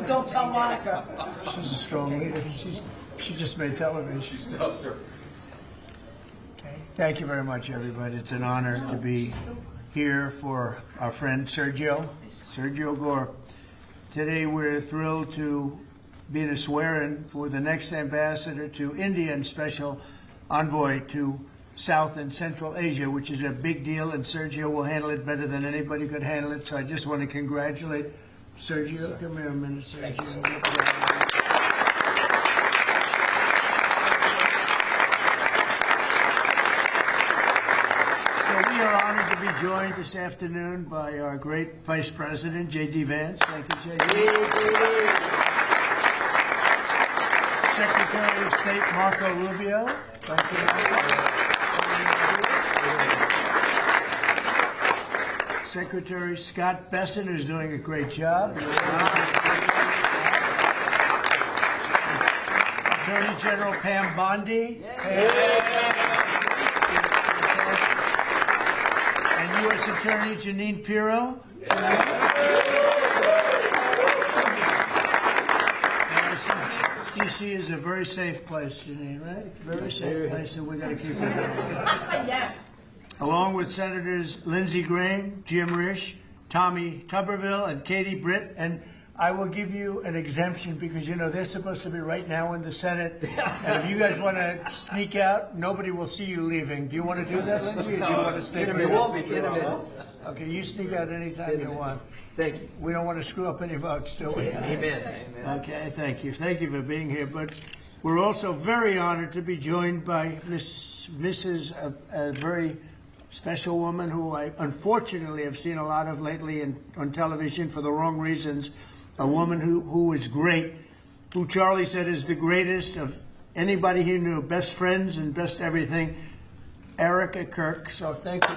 Don't tell Monica. She's a strong leader. She just made television. No, sir. Okay. Thank you very much, everybody. It's an honor to be here for our friend Sergio Gore. Today we're thrilled to be in a swear-in for the next ambassador to India and special envoy to South and Central Asia, which is a big deal, and Sergio will handle it better than anybody could handle it. So I just want to congratulate Sergio. Come here a minute, Sergio. So we are honored to be joined this afternoon by our great Vice President, J.D. Vance. Thank you, J.D. Secretary of State Marco Rubio. Thank you, Marco. Secretary Scott Bessent is doing a great job. Attorney General Pam Bondi. And U.S. Attorney Jeanine Pirro. D.C. is a very safe place, Jeanine, right? Very safe place, and we got to keep it going. Yes. Along with Senators Lindsey Graham, Jim Risch, Tommy Tuberville, and Katie Britt. And I will give you an exemption because, you know, they're supposed to be right now in the Senate. And if you guys want to sneak out, nobody will see you leaving. Do you want to do that, Lindsey, or do you want to stay for your Okay, you sneak out anytime you want. Thank you. We don't want to screw up any votes, do we? Amen. Okay, thank you. Thank you for being here. But we're also very honored to be joined by Mrs. a very special woman who I unfortunately have seen a lot of lately on television for the wrong reasons. A woman who is great, who Charlie said is the greatest of anybody he knew, best friends and best everything, Erica Kirk. So thank you.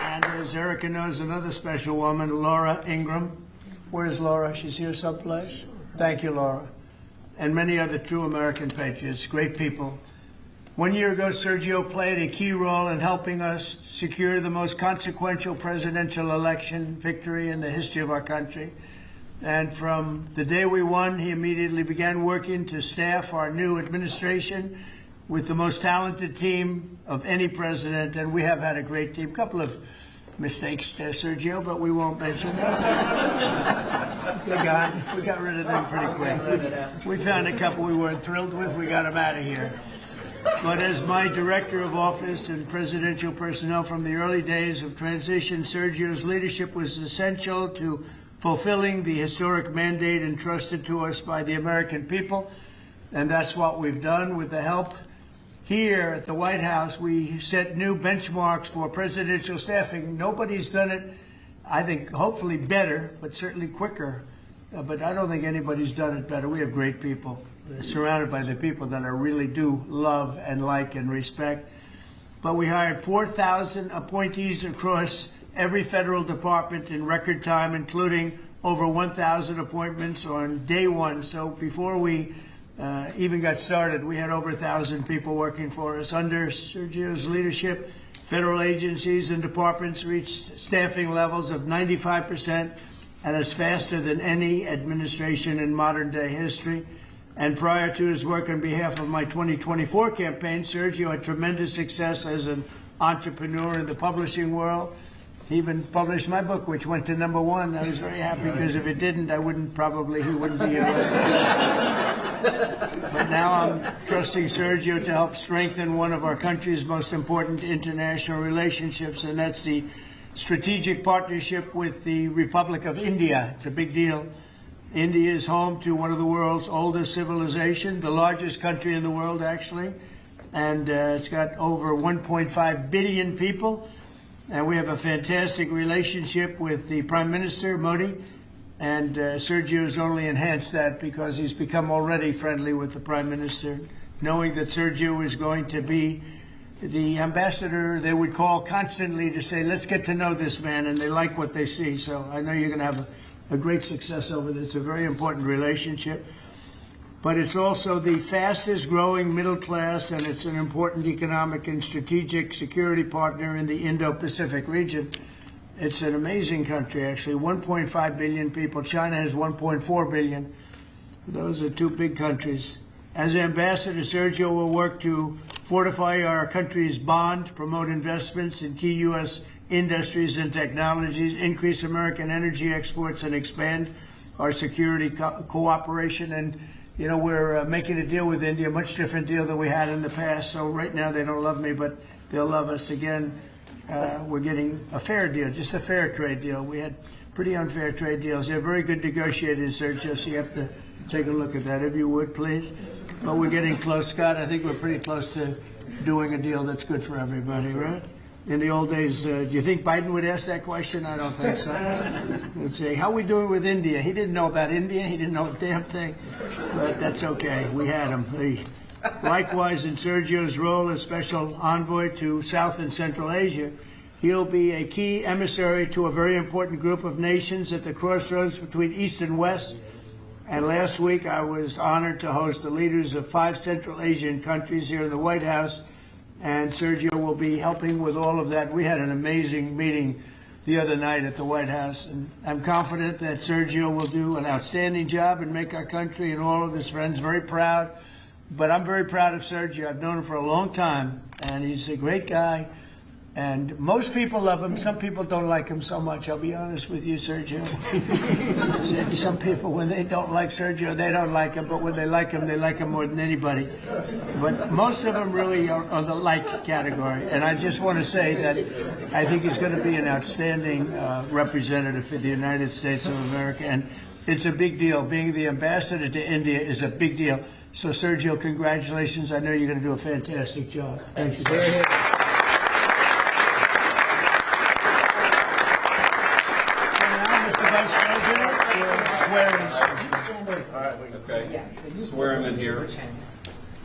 And as Erica knows, another special woman, Laura Ingraham. Where's Laura? She's here someplace. Thank you, Laura. And many other true American patriots, great people. 1 year ago, Sergio played a key role in helping us secure the most consequential presidential election victory in the history of our country. And from the day we won, he immediately began working to staff our new administration with the most talented team of any president. And we have had a great team. A couple of mistakes there, Sergio, but we won't mention them. They're gone. We got rid of them pretty quick. We found a couple we weren't thrilled with. We got them out of here. But as my director of office and presidential personnel from the early days of transition, Sergio's leadership was essential to fulfilling the historic mandate entrusted to us by the American people. And that's what we've done with the help. Here at the White House, we set new benchmarks for presidential staffing. Nobody's done it, I think, hopefully better, but certainly quicker. But I don't think anybody's done it better. We have great people, surrounded by the people that I really do love and like and respect. But we hired 4,000 appointees across every federal department in record time, including over 1,000 appointments on day one. So before we even got started, we had over 1,000 people working for us. Under Sergio's leadership, federal agencies and departments reached staffing levels of 95%, and it's faster than any administration in modern day history. And prior to his work on behalf of my 2024 campaign, Sergio had tremendous success as an entrepreneur in the publishing world. He even published my book, which went to #1. I was very happy because if it didn't, he wouldn't be here. But now I'm trusting Sergio to help strengthen one of our country's most important international relationships, and that's the strategic partnership with the Republic of India. It's a big deal. India is home to one of the world's oldest civilizations, the largest country in the world, actually. And it's got over 1.5 billion people. And we have a fantastic relationship with the Prime Minister, Modi. And Sergio has only enhanced that because he's become already friendly with the Prime Minister, knowing that Sergio is going to be the ambassador they would call constantly to say, let's get to know this man, and they like what they see. So I know you're going to have a great success over this. It's a very important relationship. but it's also the fastest growing middle class, and it's an important economic and strategic security partner in the Indo-Pacific region. It's an amazing country, actually. 1.5 billion people. China has 1.4 billion. Those are two big countries. As ambassador, Sergio will work to fortify our country's bond, promote investments in key U.S. industries and technologies, increase American energy exports, and expand our security cooperation. And, you know, we're making a deal with India, a much different deal than we had in the past. So right now they don't love me, but they'll love us again. We're getting a fair deal, just a fair trade deal. We had pretty unfair trade deals. They're very good negotiators, Sergio, so you have to take a look at that, if you would, please. But we're getting close, Scott. I think we're pretty close to doing a deal that's good for everybody, right? In the old days, do you think Biden would ask that question? I don't think so. He'd say, how are we doing with India? He didn't know about India. He didn't know a damn thing. But that's okay. We had him. Likewise, in Sergio's role as special envoy to South and Central Asia, he'll be a key emissary to a very important group of nations at the crossroads between East and West. And last week, I was honored to host the leaders of 5 Central Asian countries here in the White House, and Sergio will be helping with all of that. We had an amazing meeting the other night at the White House, and I'm confident that Sergio will do an outstanding job and make our country and all of his friends very proud. But I'm very proud of Sergio. I've known him for a long time, and he's a great guy. And most people love him. Some people don't like him so much. I'll be honest with you, Sergio. Some people, when they don't like Sergio, they don't like him. But when they like him more than anybody. But most of them really are on the like category. And I just want to say that I think he's going to be an outstanding representative for the United States of America. And it's a big deal. Being the ambassador to India is a big deal. So, Sergio, congratulations. I know you're going to do a fantastic job. Thank you. Okay. Swear him in here.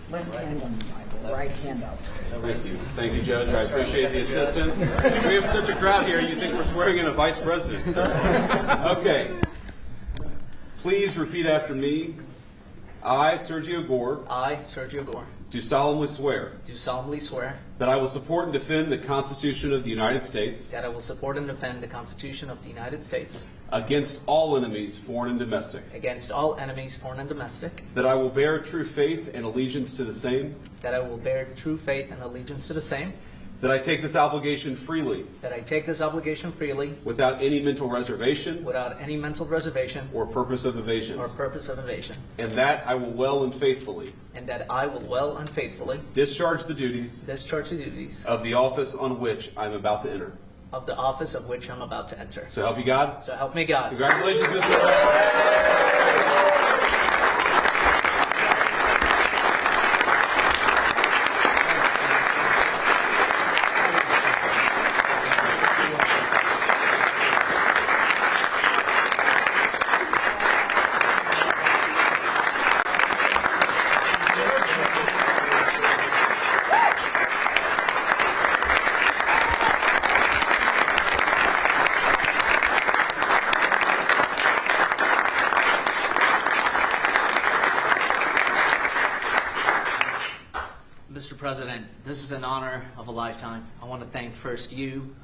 Left hand on the Bible, right hand up. Thank you. Thank you, Judge. I appreciate the assistance. We have such a crowd here, you think we're swearing in a vice president, sir. Okay. Please repeat after me. I, Sergio Gore, I, Sergio Gore, do solemnly swear do solemnly swear that I will support and defend the Constitution of the United States that I will support and defend the Constitution of the United States against all enemies, foreign and domestic, against all enemies, foreign and domestic, that I will bear true faith and allegiance to the same, that I will bear true faith and allegiance to the same, that I take this obligation freely, that I take this obligation freely, without any mental reservation without any mental reservation or purpose of evasion, or purpose of evasion, and that I will well and faithfully and that I will well and faithfully discharge the duties discharge the duties of the office on which I am about to enter. of the office of which I'm about to enter. So help you God. So help me God. Congratulations, Mr. President. Mr. President, this is an honor of a lifetime. I want to thank first you,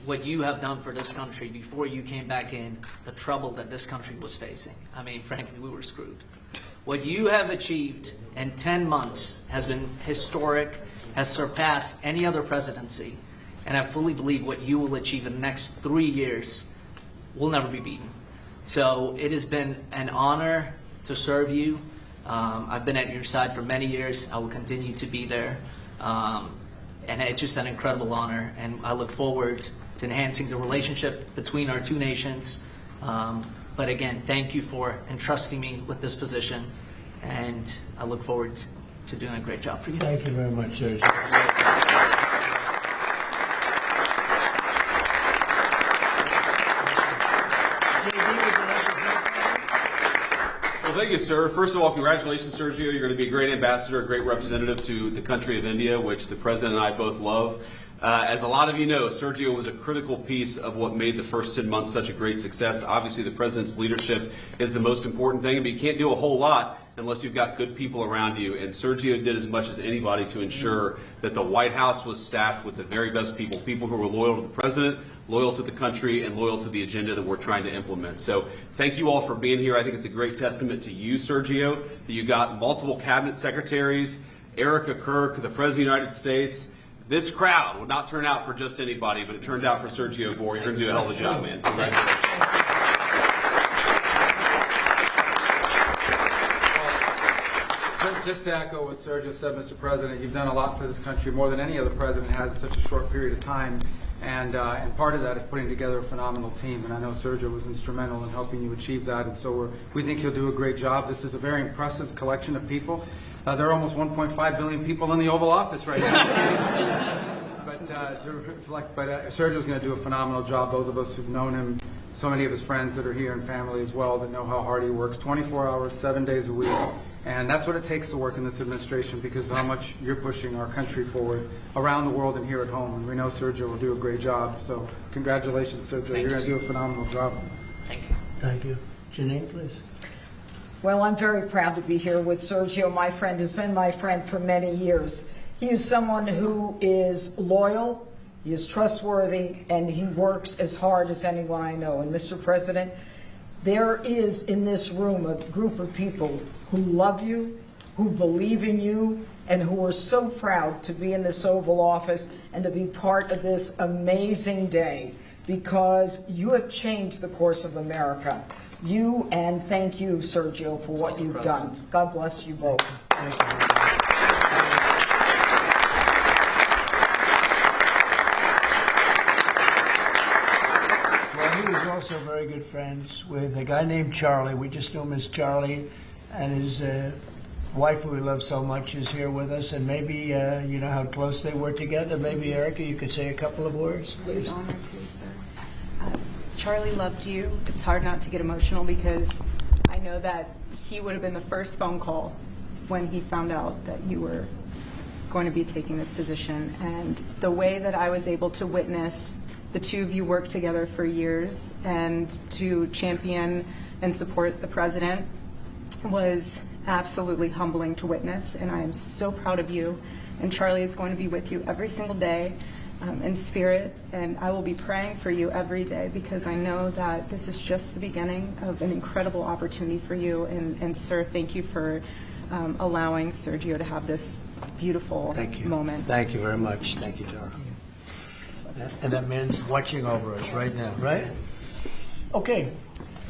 what you have done for this country before you came back in, the trouble that this country was facing. I mean, frankly, we were screwed. What you have achieved in 10 months has been historic, has surpassed any other presidency, and I fully believe what you will achieve in the next 3 years will never be beaten. So it has been an honor to serve you. I've been at your side for many years. I will continue to be there. And it's just an incredible honor. And I look forward to enhancing the relationship between our two nations. But again, thank you for entrusting me with this position. And I look forward to doing a great job for you. Thank you very much, Sergio. Well, thank you, sir. First of all, congratulations, Sergio. You're going to be a great ambassador, a great representative to the country of India, which the President and I both love. As a lot of you know, Sergio was a critical piece of what made the first 10 months such a great success. Obviously, the president's leadership is the most important thing, but you can't do a whole lot unless you've got good people around you. And Sergio did as much as anybody to ensure that the White House was staffed with the very best people, people who were loyal to the president, loyal to the country, and loyal to the agenda that we're trying to implement. So thank you all for being here. I think it's a great testament to you, Sergio, that you got multiple cabinet secretaries, Erica Kirk, the President of the United States. This crowd would not turn out for just anybody, but it turned out for Sergio Gore. You're going to do a hell of a job, man. Congratulations. Just to echo what Sergio said, Mr. President, you've done a lot for this country, more than any other president has in such a short period of time. And part of that is putting together a phenomenal team. And I know Sergio was instrumental in helping you achieve that. And so we think he'll do a great job. This is a very impressive collection of people. There are almost 1.5 billion people in the Oval Office right now. But Sergio's going to do a phenomenal job. Those of us who've known him, so many of his friends that are here and family as well, that know how hard he works, 24 hours, 7 days a week. And that's what it takes to work in this administration, because of how much you're pushing our country forward around the world and here at home. And we know Sergio will do a great job. So congratulations, Sergio. You're going to do a phenomenal job. Thank you. Thank you. Janine, please. Well, I'm very proud to be here with Sergio, my friend, who's been my friend for many years. He is someone who is loyal, he is trustworthy, and he works as hard as anyone I know. And Mr. President, there is in this room a group of people who love you, who believe in you, and who are so proud to be in this Oval Office and to be part of this amazing day, because you have changed the course of America. You, and thank you, Sergio, for what you've done. God bless you both. Thank you. Well, he was also very good friends with a guy named Charlie. We just knew him as Charlie, and his wife, who we love so much, is here with us. And maybe you know how close they were together. Maybe, Erica, you could say a couple of words, please. Honor to, sir. Charlie loved you. It's hard not to get emotional because I know that he would have been the first phone call when he found out that you were going to be taking this position. And the way that I was able to witness the two of you work together for years and to champion and support the president was absolutely humbling to witness. And I am so proud of you. And Charlie is going to be with you every single day. In spirit, and I will be praying for you every day, because I know that this is just the beginning of an incredible opportunity for you. And sir, thank you for allowing Sergio to have this beautiful moment. Thank you very much. Thank you, Charlie. And that man's watching over us right now, right? Okay.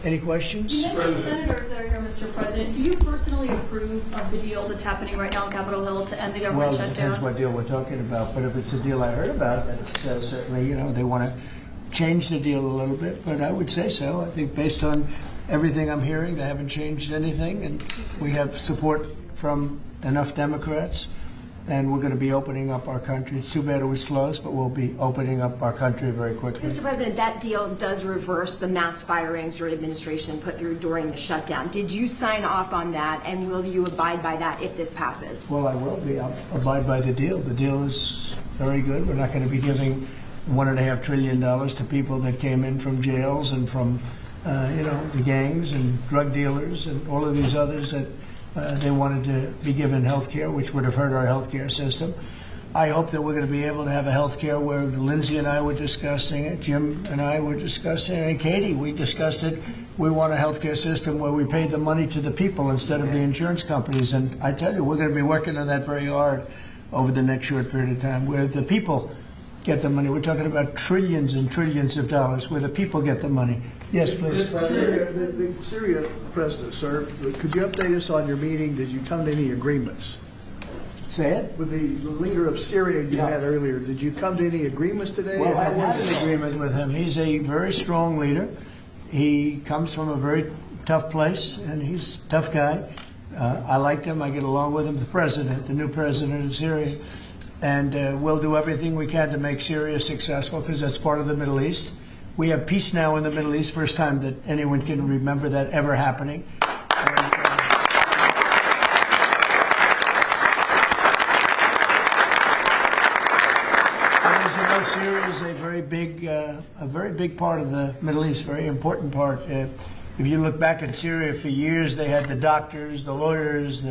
Any questions? You mentioned senators that are here, Mr. President. Do you personally approve of the deal that's happening right now on Capitol Hill to end the government Well, it shutdown? depends what deal we're talking about. But if it's a deal I heard about, that's certainly, you know, they want to change the deal a little bit. But I would say so. I think based on everything I'm hearing, they haven't changed anything. And we have support from enough Democrats. And we're going to be opening up our country. It's too bad it was closed, but we'll be opening up our country very quickly. Mr. President, that deal does reverse the mass firings your administration put through during the shutdown. Did you sign off on that, and will you abide by that if this passes? Well, I will be. I'll abide by the deal. The deal is very good. We're not going to be giving $1.5 trillion to people that came in from jails and from, you know, the gangs and drug dealers and all of these others that they wanted to be given health care, which would have hurt our health care system. I hope that we're going to be able to have a health care where Lindsay and I were discussing it, Jim and I were discussing it, and Katie, we discussed it. We want a health care system where we pay the money to the people instead of the insurance companies. And I tell you, we're going to be working on that very hard over the next short period of time, where the people get the money. We're talking about trillions and trillions of dollars, where the people get the money. Yes, please. The Syria president, sir, could you update us on your meeting? Did you come to any agreements? Say it. With the leader of Syria you had earlier, did you come to any agreements today? Well, I've had an agreement with him. He's a very strong leader. He comes from a very tough place, and he's a tough guy. I liked him. I get along with him. The president, the new president of Syria. And we'll do everything we can to make Syria successful, because that's part of the Middle East. We have peace now in the Middle East, first time that anyone can remember that ever happening. And as you know, Syria is a very big part of the Middle East, very important part. If you look back at Syria, for years they had the doctors, the lawyers,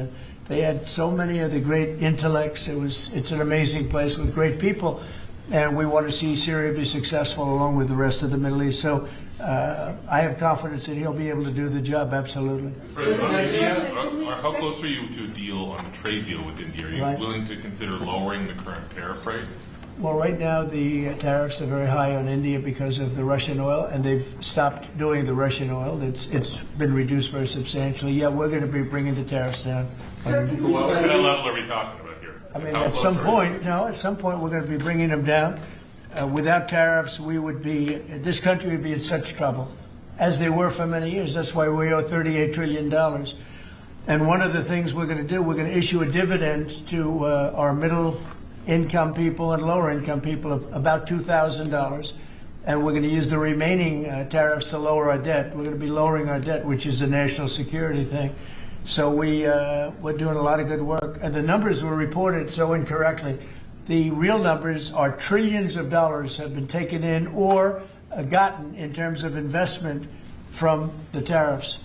they had so many of the great intellects. It's an amazing place with great people, and we want to see Syria be successful along with the rest of the Middle East. So I have confidence that he'll be able to do the job, absolutely. President, on India, how close are you to a deal on the trade deal with India? Are you Right. willing to consider lowering the current tariff rate? Well, right now the tariffs are very high on India because of the Russian oil, and they've stopped doing the Russian oil. It's been reduced very substantially. Yeah, we're going to be bringing the tariffs down. Well, what kind of level are we talking about here? I mean, How at close some are point, no, at some point we're going to be bringing them down. Without tariffs, this country would be in such trouble, as they were for many years. That's why we owe $38 trillion. And one of the things we're going to do, we're going to issue a dividend to our middle income people and lower income people of about $2,000. And we're going to use the remaining tariffs to lower our debt. We're going to be lowering our debt, which is a national security thing. So we're doing a lot of good work. And the numbers were reported so incorrectly. The real numbers are trillions of dollars have been taken in or gotten in terms of investment from the tariffs.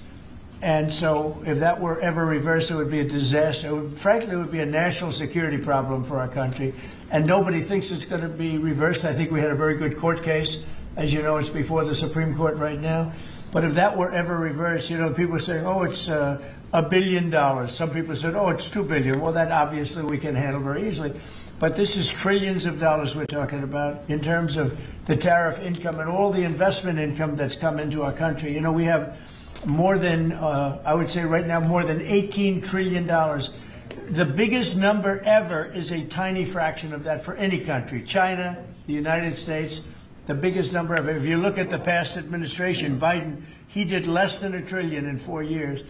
And so if that were ever reversed, it would be a disaster. Frankly, it would be a national security problem for our country. And nobody thinks it's going to be reversed. I think we had a very good court case. As you know, it's before the Supreme Court right now. But if that were ever reversed, people are saying, oh, it's $1 billion. Some people said, oh, it's $2 billion. Well, that obviously we can handle very easily. But this is trillions of dollars we're talking about in terms of the tariff income and all the investment income that's come into our country. We have more than, I would say right now, more than $18 trillion. The biggest number ever is a tiny fraction of that for any country. China, the United States, the biggest number ever. If you look at the past administration, Biden, he did less than $1 trillion in 4 years.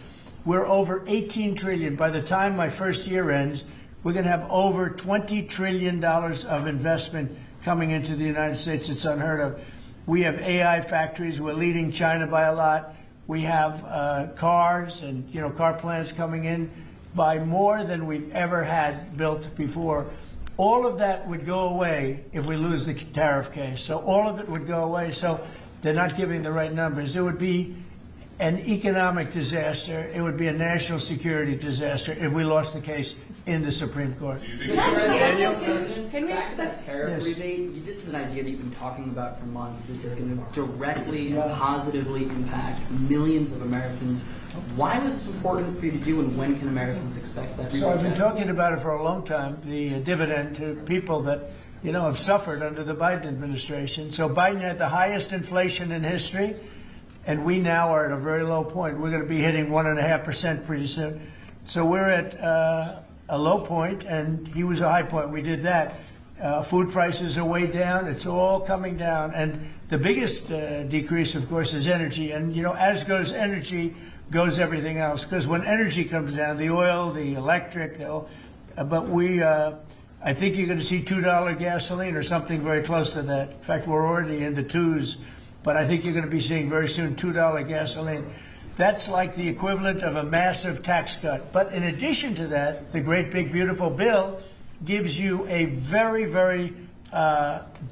We're over $18 trillion. By the time my first year ends, we're going to have over $20 trillion of investment coming into the United States. It's unheard of. We have AI factories. We're leading China by a lot. We have cars and car plants coming in by more than we've ever had built before. All of that would go away if we lose the tariff case. So all of it would go away. So they're not giving the right numbers. It would be an economic disaster. It would be a national security disaster if we lost the case in the Supreme Court. Can we Back to that tariff Yes. rebate, this is an idea that you've been talking about for months. This is going to directly and positively impact millions of Americans. Why was this important for you to do, and when can Americans expect that rebate? So I've been back? talking about it for a long time, the dividend to people that, have suffered under the Biden administration. So Biden had the highest inflation in history, and we now are at a very low point. We're going to be hitting 1.5% pretty soon. So we're at a low point, and he was a high point. We did that. Food prices are way down. It's all coming down. And the biggest decrease, of course, is energy. And, as goes energy, goes everything else. Because when energy comes down, the oil, the electric, I think you're going to see $2 gasoline or something very close to that. In fact, we're already in the twos. But I think you're going to be seeing very soon $2 gasoline. That's like the equivalent of a massive tax cut. But in addition to that, the great big beautiful bill gives you a very, very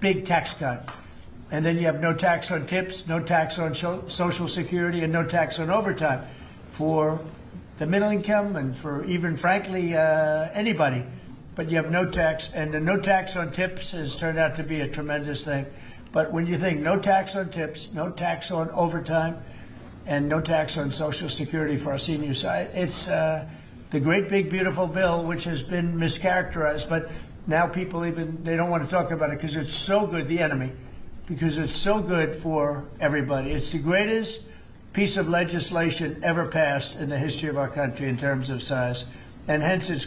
big tax cut. And then you have no tax on tips, no tax on Social Security, and no tax on overtime for the middle income and for even, frankly, anybody. But you have no tax, and the no tax on tips has turned out to be a tremendous thing. But when you think no tax on tips, no tax on overtime, and no tax on Social Security for our seniors, it's the great big beautiful bill, which has been mischaracterized. But now people they don't want to talk about it because it's so good, the enemy, because it's so good for everybody. It's the greatest piece of legislation ever passed in the history of our country in terms of size. And hence they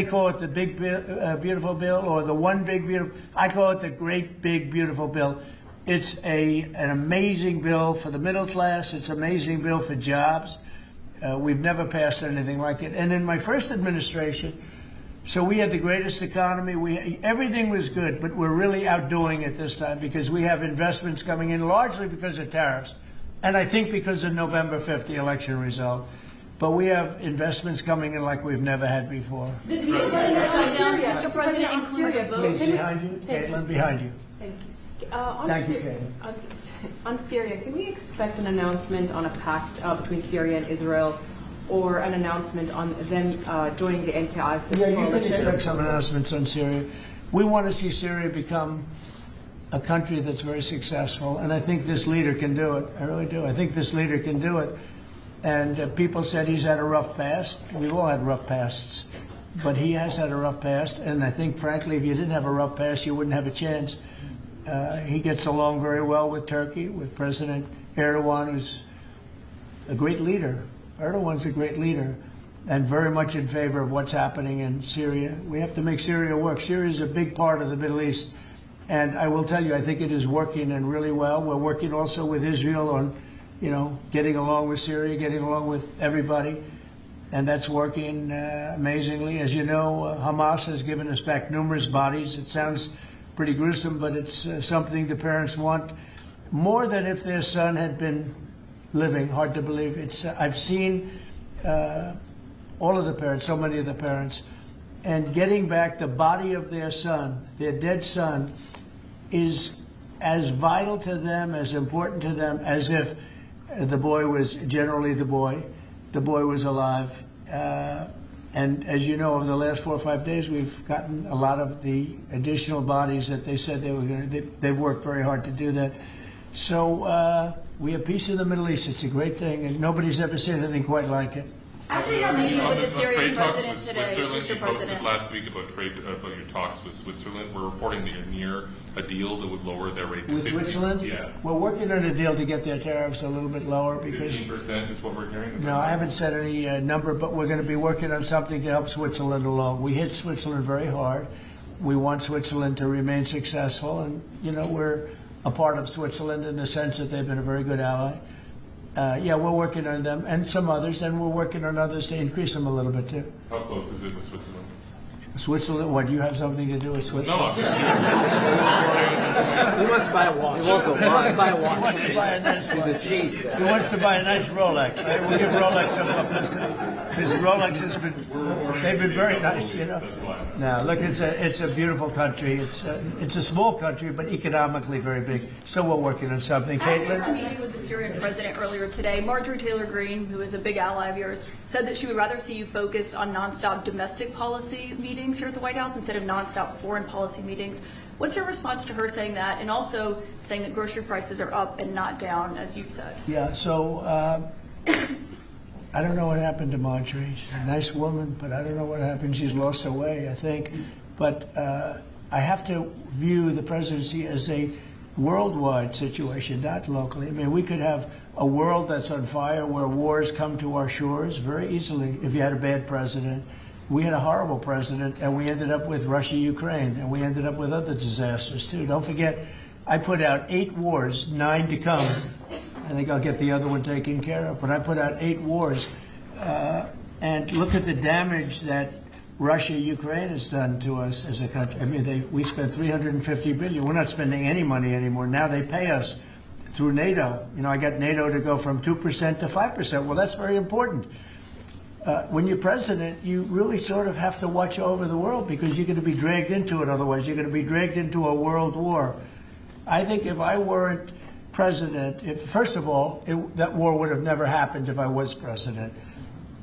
call it the big beautiful bill, or the one big beautiful. I call it the great big beautiful bill. It's an amazing bill for the middle class. It's an amazing bill for jobs. We've never passed anything like it. And in my first administration, so we had the greatest economy. Everything was good, but we're really outdoing it this time because we have investments coming in largely because of tariffs. And I think because of November 5th, the election result. But we have investments coming in like we've never had before. The deal in the shutdown, Mr. President, includes a vote. Please, behind you, Caitlin, behind you. Thank you. On Thank you, Syria- Caitlin. on Syria, can we expect an announcement on a pact between Syria and Israel, or an announcement on them joining the anti-ISIS Yeah, you can coalition? expect some announcements on Syria. We want to see Syria become a country that's very successful, and I think this leader can do it. I really do. I think this leader can do it. And people said he's had a rough past. We've all had rough pasts. But he has had a rough past, and I think, frankly, if you didn't have a rough past, you wouldn't have a chance. He gets along very well with Turkey, with President Erdogan, who's a great leader. Erdogan's a great leader and very much in favor of what's happening in Syria. We have to make Syria work. Syria is a big part of the Middle East. And I will tell you, I think it is working and really well. We're working also with Israel on, getting along with Syria, getting along with everybody. And that's working amazingly. As you know, Hamas has given us back numerous bodies. It sounds pretty gruesome, but it's something the parents want more than if their son had been living. Hard to believe. I've seen all of the parents, so many of the parents, and getting back the body of their son, their dead son, is as vital to them, as important to them, as if the boy was generally the boy was alive. And as you know, over the last 4 or 5 days, we've gotten a lot of the additional bodies that they said they were going to. They've worked very hard to do that. So we have peace in the Middle East. It's a great thing, and nobody's ever seen anything quite like it. Actually, I'm meeting with the Syrian trade talks president with today, Switzerland, Mr. you posted President. last week about your talks with Switzerland. We're reporting that you're near a deal that would lower their rate to With 50. Switzerland? Yeah. We're working on a deal to get their tariffs a little bit lower because, 15% is what we're hearing. Is no, that I haven't said any number, but we're going to be working on something to help Switzerland along. We hit Switzerland very hard. We want Switzerland to remain successful, and, we're a part of Switzerland in the sense that they've been a very good ally. Yeah, we're working on them and some others, and we're working on others to increase them a little bit too. How close is it with Switzerland? Switzerland, what, do you have something to do with No, Switzerland? I'm just curious. He wants to buy a watch. He wants to buy a watch. He wants to buy a nice watch. cheese. He wants to buy a nice Rolex. Right? We'll give Rolex some publicity. Because Rolex has been, they've been very nice, Now, look, it's a beautiful country. It's a small country, but economically very big. So we're working on something. After a Caitlin? meeting with the Syrian president earlier today, Marjorie Taylor Greene, who is a big ally of yours, said that she would rather see you focused on nonstop domestic policy meetings here at the White House instead of nonstop foreign policy meetings. What's your response to her saying that, and also saying that grocery prices are up and not down, as you've said? Yeah, so I don't know what happened to Marjorie. She's a nice woman, but I don't know what happened. She's lost her way, I think. But I have to view the presidency as a worldwide situation, not locally. I mean, we could have a world that's on fire where wars come to our shores very easily if you had a bad president. We had a horrible president, and we ended up with Russia, Ukraine, and we ended up with other disasters, too. Don't forget, I put out 8 wars, 9 to come. I think I'll get the other one taken care of. But I put out 8 wars. And look at the damage that Russia, Ukraine has done to us as a country. I mean, we spent $350 billion. We're not spending any money anymore. Now they pay us through NATO. I got NATO to go from 2% to 5%. Well, that's very important. When you're president, you really sort of have to watch over the world because you're going to be dragged into it. Otherwise, you're going to be dragged into a world war. I think if I weren't president, first of all, that war would have never happened if I was president.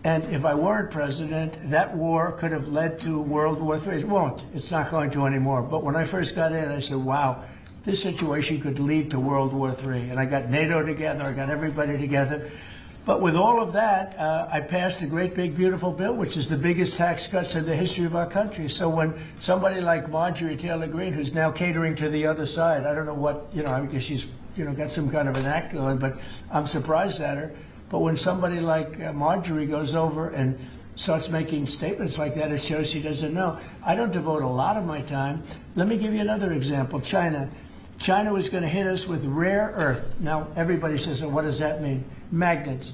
And if I weren't president, that war could have led to World War III. It won't. It's not going to anymore. But when I first got in, I said, wow, this situation could lead to World War III. And I got NATO together. I got everybody together. But with all of that, I passed a great, big, beautiful bill, which is the biggest tax cuts in the history of our country. So when somebody like Marjorie Taylor Greene, who's now catering to the other side, I don't know what, I guess she's, got some kind of an act going, but I'm surprised at her. But when somebody like Marjorie goes over and starts making statements like that, it shows she doesn't know. I don't devote a lot of my time. Let me give you another example. China. China was going to hit us with rare earth. Now, everybody says, what does that mean? Magnets.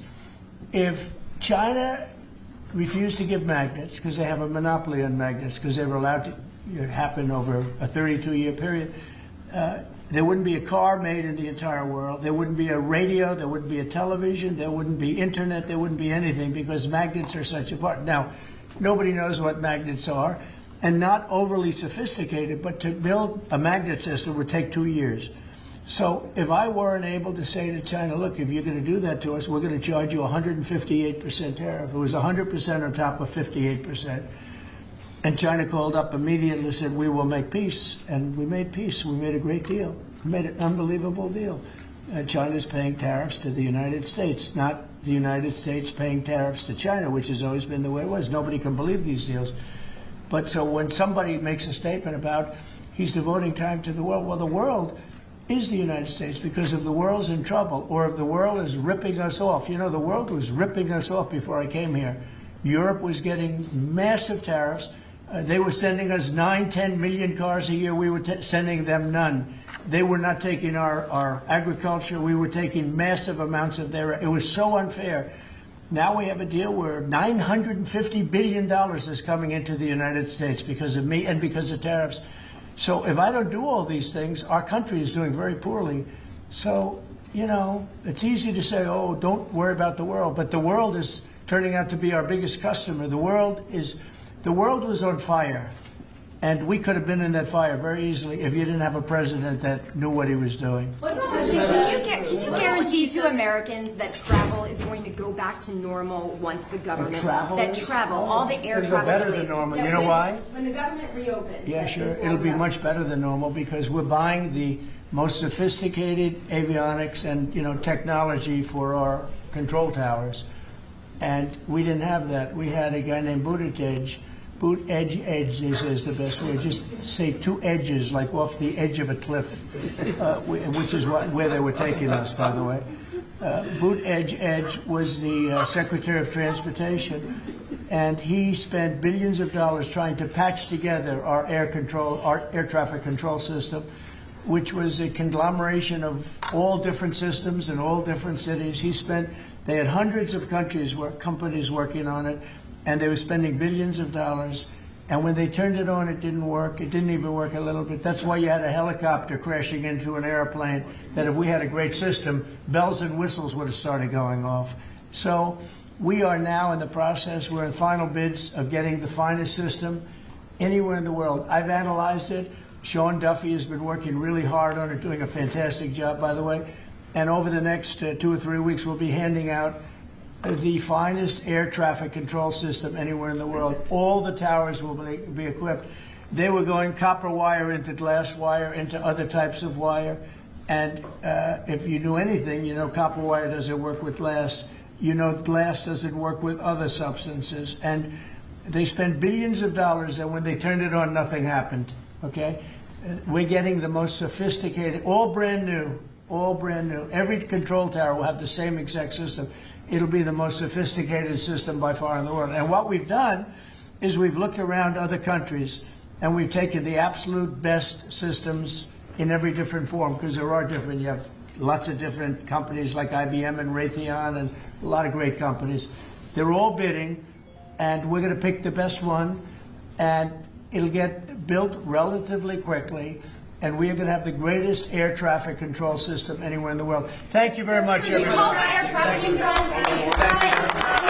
If China refused to give magnets, because they have a monopoly on magnets, because they were allowed to happen over a 32-year period, There wouldn't be a car made in the entire world. There wouldn't be a radio. There wouldn't be a television. There wouldn't be internet. There wouldn't be anything because magnets are such a part. Now, nobody knows what magnets are, and not overly sophisticated, but to build a magnet system would take 2 years. So if I weren't able to say to China, look, if you're going to do that to us, we're going to charge you 158% tariff. It was 100% on top of 58%. And China called up immediately and said, we will make peace. And we made peace. We made a great deal. We made an unbelievable deal. China's paying tariffs to the United States, not the United States paying tariffs to China, which has always been the way it was. Nobody can believe these deals. But so when somebody makes a statement about he's devoting time to the world, well, the world is the United States because if the world's in trouble or if the world is ripping us off, you know, the world was ripping us off before I came here. Europe was getting massive tariffs. They were sending us 9-10 million cars a year. We were sending them none. They were not taking our agriculture. We were taking massive amounts of their. It was so unfair. Now we have a deal where $950 billion is coming into the United States because of me and because of tariffs. So if I don't do all these things, our country is doing very poorly. So, you know, it's easy to say, oh, don't worry about the world. But the world is turning out to be our biggest customer. The world was on fire, and we could have been in that fire very easily if you didn't have a president that knew what he was doing. Can you guarantee to Americans that travel is going to go back to normal once the government all the air It'll travel go better delays, than normal. that You know when- why? When the government reopens. Yeah, that sure. this will It'll be go. much better than normal because we're buying the most sophisticated avionics and, you know, technology for our control towers. And we didn't have that. We had a guy named Buttigieg. Edge, they say is the best way. Just say two edges, like off the edge of a cliff, which is where they were taking us, by the way. Edge was the Secretary of Transportation, and he spent billions of dollars trying to patch together our air traffic control system, which was a conglomeration of all different systems in all different cities. They had hundreds of companies working on it, and they were spending billions of dollars. And when they turned it on, it didn't work. It didn't even work a little bit. That's why you had a helicopter crashing into an airplane, that if we had a great system, bells and whistles would have started going off. So we are now in the process, we're in final bids of getting the finest system anywhere in the world. I've analyzed it. Sean Duffy has been working really hard on it, doing a fantastic job, by the way. And over the next 2 or 3 weeks, we'll be handing out the finest air traffic control system anywhere in the world. All the towers will be equipped. They were going copper wire into glass wire into other types of wire. And if you knew anything, you know copper wire doesn't work with glass. You know glass doesn't work with other substances. And they spent billions of dollars, and when they turned it on, nothing happened. Okay? We're getting the most sophisticated, all brand new. Every control tower will have the same exact system. It'll be the most sophisticated system by far in the world. And what we've done is we've looked around other countries and we've taken the absolute best systems in every different form, because there are different. You have lots of different companies like IBM and Raytheon and a lot of great companies. They're all bidding, and we're going to pick the best one, and it'll get built relatively quickly. And we are going to have the greatest air traffic control system anywhere in the world. Thank you very much, everyone. Air traffic control. Thank you.